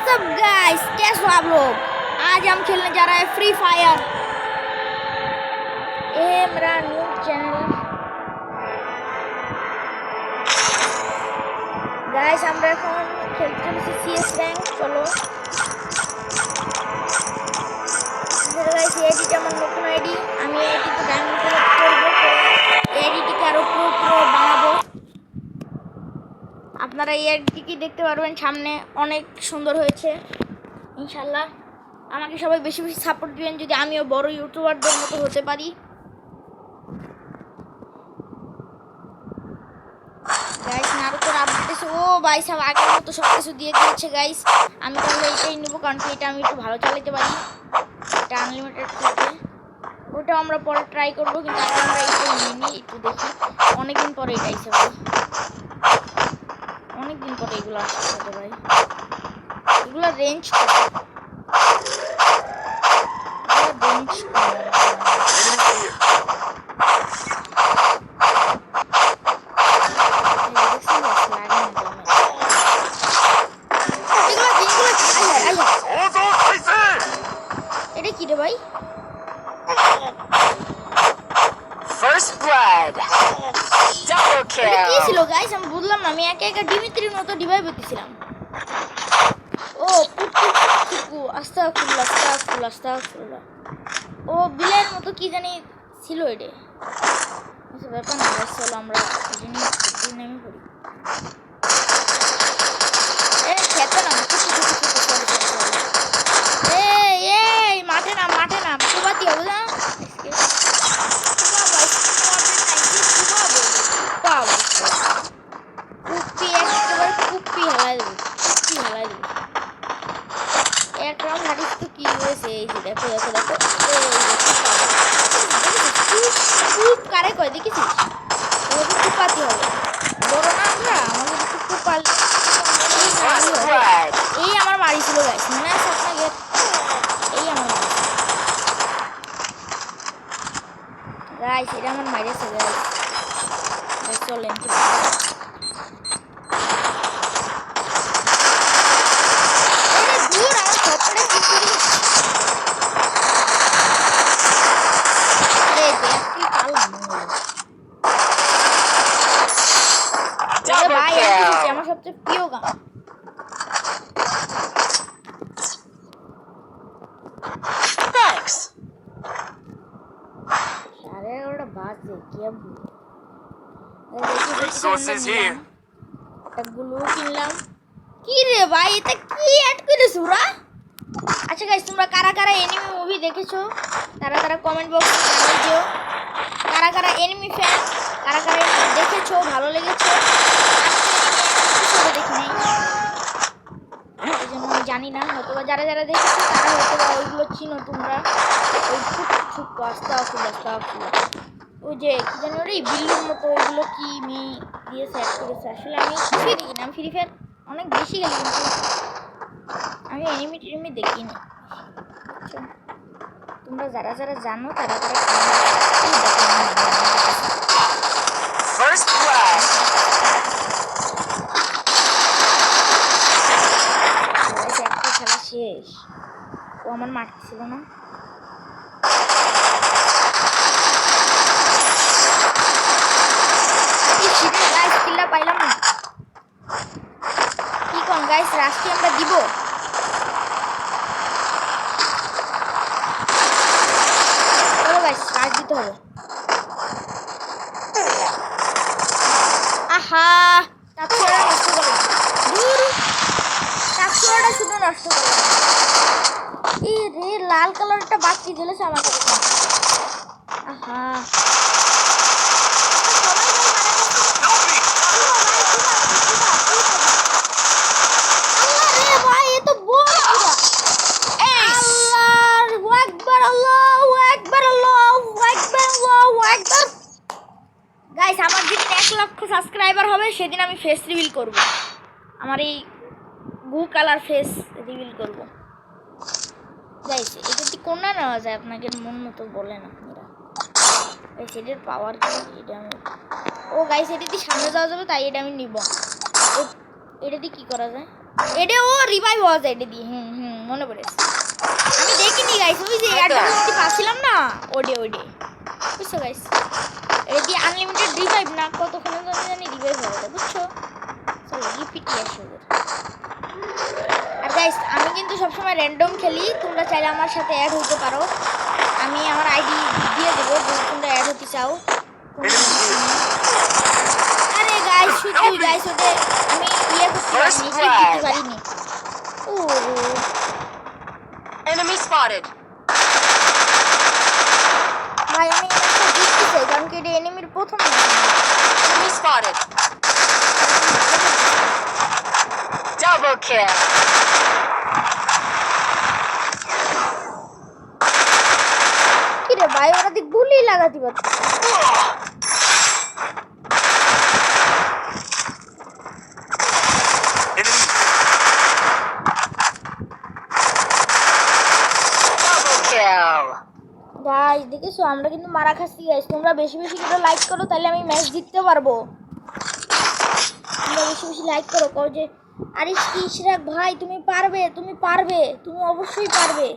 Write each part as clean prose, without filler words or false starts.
WhatsApp guys, कैसे हो आप लोग। आज हम खेलने जा रहे हैं फ्री फायर। ये मेरा न्यू चैनल गाइस। আমরা এখন খেলতে চলেছি সিএস র্যাঙ্ক। চলো গাইস, এডিট আমার নতুন আইডি। আমি এডিটে ডায়মন্ড কালেক্ট করব, এডিটকে আরো পুরো বানাবো। আপনারা এই এডিটটি দেখতে পারবেন, সামনে অনেক সুন্দর হয়েছে ইনশাআল্লাহ। আমাকে সবাই বেশি বেশি সাপোর্ট দিবেন যদি আমিও বড় ইউটিউবারদের মতো হতে পারি। গাইস নারুতোর আপডেট এসে ও ভাই সব আগের মতো সব কিছু দিয়ে দিয়েছে গাইস। আমি তাহলে এইটাই নেব, কারণ কি এটা আমি একটু ভালো চালাতে পারি। এটা আনলিমিটেড থাকে, ওটাও আমরা পরে ট্রাই করবো, কিন্তু আগে আমরা এইটাই নিয়ে নিই। একটু দেখি, অনেকদিন পরে এটা এসে ভাই, অনেকদিন পরে এগুলো আসছে ভাই। এগুলো রেঞ্জ এটা কি রে ভাই? First blood. Double kill. কি ছিল গাইস? আমি বুঝলাম না। আমি একা একা ডিমিত্রির মতো ডিভাইভ হতেছিলাম। ও পুটু আস্তাগফিরুল্লাহ। ও বিলের মতো কি জানি ছিল এটা। আচ্ছা ব্যাপার না, চলো আমরা নেমে পড়ি। খেতে না মাঠে না কুবাতি হবে না। কুপ্পি হেলাই দেবো। এক রাউন্ড হারিস তো কি হয়েছে? এই যে দেখো কুপ কারে কয় দেখেছিস? কুপাতি হবে বড় না, আমরা আমাদের একটু কুপাল। এই আমার বাড়ি ছিল গাইস, মনে আছে আপনাকে? এই আমার বাড়ি গাইস, এটা আমার মাইরেছে গাইস। চলেন আমার সবচেয়ে প্রিয় গান। সাড়ে 11টা বাজে কি গুলো কিনলাম। কি রে ভাই, এটা কি অ্যাড করেছ ওরা? আচ্ছা গাইস, তোমরা কারা কারা এনিমি মুভি দেখেছো তারা কমেন্ট বক্সে জানিয়ে দিও। কারা এনিমি ফ্যান, কারা দেখেছো, ভালো লেগেছে। আমি জানি না, হয়তো যারা দেখেছো তারা হয়তো ওইগুলো চিনো তোমরা। ওই ছুট্টু আস্তে ওই যে কি জানি ওরে বিল্লুর মতো ওইগুলো কি মেয়ে দিয়ে সেট করেছে। আসলে আমি কিছুই দেখি না, আমি ফ্রি ফায়ার অনেক বেশি গেলি, কিন্তু আমি এনিমি দেখিনি। তোমরা যারা জানো তারা খেলা শেষ। ও আমার মারতে ছিল না। পাইলাম না। কি কোন গাইস, রাস্তি আমরা দিব। চলো গাইস, রাজ দিতে হবে। আহা, টাকশোটা নষ্ট করলাম। টাকশোটা শুধু নষ্ট করলাম। এই রে লাল কালারটা বাকি জ্বলেছে আমার কাছে। আহা গাইস, আমার যেদিন 1 লক্ষ সাবস্ক্রাইবার হবে সেদিন আমি ফেস রিভিল করব। আমার এই গু কালার ফেস রিভিল করব গাইস। এটা কি কোনটা নেওয়া যায় আপনাদের মন মতো বলেন আপনারা গাইস। এটার পাওয়ার কি? এটা আমি ও গাইস, এটা দিয়ে সামনে যাওয়া যাবে, তাই এটা আমি নিব। এটা দিয়ে কি করা যায়? এটা ও রিভাইভ হওয়া যায় এটা দিয়ে মনে পড়েছে আমি দেখিনি গাইস ওই যে একটা মুক্তি পাচ্ছিলাম না ওডে বুঝছো গাইস এটা দিয়ে আনলিমিটেড রিভাইভ না কতক্ষণের জন্য জানি রিভাইভ হবে বুঝছো চলো রিপিট আসে আর গাইস আমি কিন্তু সবসময় র্যান্ডম খেলি তোমরা চাইলে আমার সাথে অ্যাড হতে পারো আমি আমার আইডি দিয়ে দেবো যদি তোমরা অ্যাড হতে চাও আরে গাইস শুধু গাইস ওটা আমি ইয়ে করতে পারিনি ঠিক দিতে পারিনি ও Enemy spotted. ভাই আমি একটা জিততে চাই কারণ কি এটা এনিমির প্রথম match Enemy spotted. Double kill. কি রে ভাই ওরা দিক গুলি লাগাতে পারছে Double kill. গাইস দেখেছো আমরা কিন্তু মারা খাচ্ছি গাইস তোমরা বেশি বেশি করে লাইক করো তাহলে আমি ম্যাচ জিততে পারবো তোমরা বেশি বেশি লাইক করো কও যে আরে ইশরাক ভাই তুমি পারবে তুমি অবশ্যই পারবে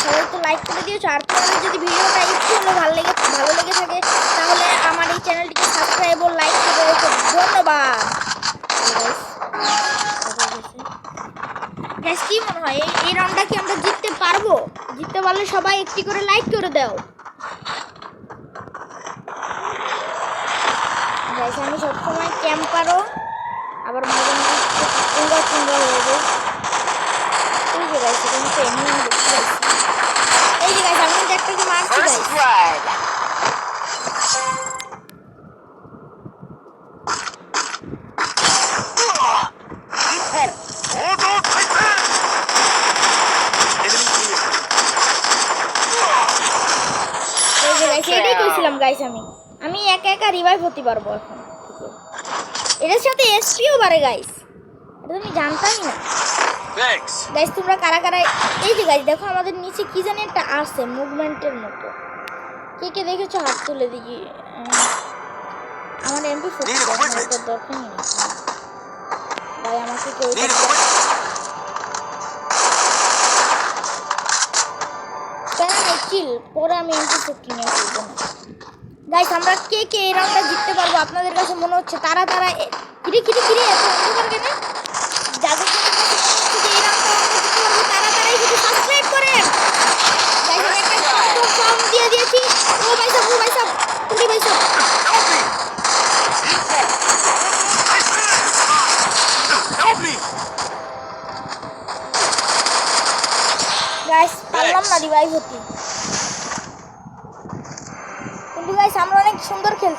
সবাই তো লাইক করে দিয়েছো আর তোমাদের যদি ভিডিওটা একটু হলেও ভালো লেগে থাকে তাহলে আমার এই চ্যানেলটিকে সাবস্ক্রাইব ও লাইক করে রেখো ধন্যবাদ গাইস কি মনে হয় এই রাউন্ডটা কি আমরা জিততে পারবো জিততে পারলে সবাই একটি করে লাইক করে দাও গাইস আমি সবসময় ক্যাম্পারও আবার মাঝে মাঝে চুঙ্গা হয়ে যায় এই যে গাইস এখানে তো এমনি আমি দেখতে পাচ্ছি এই যে গাইস আমি কিন্তু একটাকে মারছি First গাইস blood. এই যে গাইস এটাই কইছিলাম গাইস আমি একা একা রিভাইভ হতে পারবো এখন এটার সাথে এসপিও বাড়ে গাইস এটা আমি জানতামই না Thanks. গাইস তোমরা কারা কারা এই যে গাইস দেখো আমাদের নিচে কি জানি একটা আছে মুভমেন্টের মতো কে দেখেছো হাত তুলে দেখি আমার এমপি 40 এটা দরকার নেই ভাই আমাকে কেউ Need equipment. কেন না চিল পরে আমি এমপি 40 নিয়ে আসবো না গাইস আমরা কে এই রাউন্ডটা জিততে পারবো আপনাদের কাছে মনে হচ্ছে তারা কিরে এত অন্ধকার কেন যাদের কাছে মনে হচ্ছে যে এই রাউন্ডটা আমরা জিততে পারবো তারাই যদি সাবস্ক্রাইব করেন গাইস আমি একটা ফর্ম দিয়ে দিয়েছি ও ভাই সাহেব পুরি ভাই সাহেব Help me. গাইস পারলাম না রিভাইভ হতে কিন্তু গাইস আমরা অনেক সুন্দর খেলছি